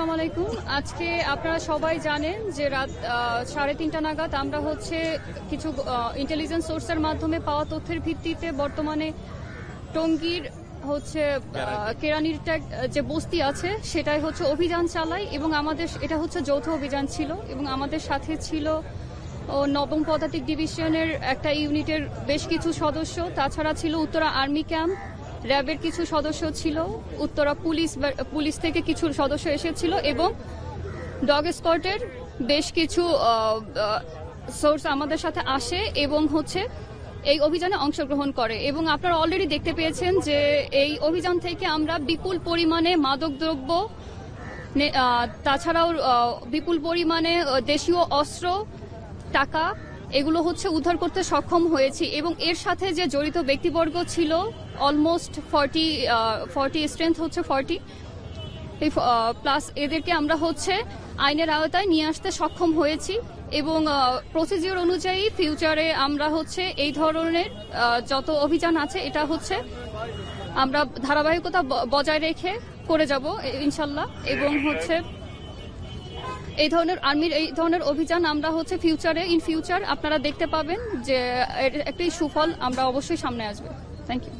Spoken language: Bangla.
আসসালামু আলাইকুম। আজকে আপনারা সবাই জানেন যে রাত 3:30 নাগাদ আমরা কিছু ইন্টেলিজেন্স সোর্সের মাধ্যমে পাওয়া তথ্যের ভিত্তিতে বর্তমানে টঙ্গীর কেরানীর যে বস্তি আছে সেটাই অভিযান চালাই এবং আমাদের এটা যৌথ অভিযান ছিল এবং আমাদের সাথে ছিল নবম পদাতিক ডিভিশনের একটা ইউনিটের বেশ কিছু সদস্য, তাছাড়া ছিল উত্তরা আর্মি ক্যাম্প, র্যাবের কিছু সদস্য ছিল, উত্তরা পুলিশ থেকে কিছু সদস্য এসেছিল এবং ডগ স্কোয়াডের বেশ কিছু সোর্স আমাদের সাথে আসে এবং এই অভিযানে অংশগ্রহণ করে। এবং আপনারা অলরেডি দেখতে পেয়েছেন যে এই অভিযান থেকে আমরা বিপুল পরিমাণে মাদকদ্রব্য, তাছাড়াও বিপুল পরিমাণে দেশীয় অস্ত্র, টাকা এগুলো উদ্ধার করতে সক্ষম হয়েছি এবং এর সাথে যে জড়িত ব্যক্তিবর্গ ছিল অলমোস্ট 40 স্ট্রেংথ 40 প্লাস এদেরকে আমরা আইনের আওতায় নিয়ে আসতে সক্ষম হয়েছি এবং প্রসিজিওর অনুযায়ী ফিউচারে আমরা এই ধরনের যত অভিযান আছে এটা আমরা ধারাবাহিকতা বজায় রেখে করে যাব ইনশাল্লাহ। এবং এই ধরনের অভিযান আমরা ইন ফিউচার আপনারা দেখতে পাবেন যে একটি সুফল আমরা অবশ্যই সামনে আসবে। Thank you.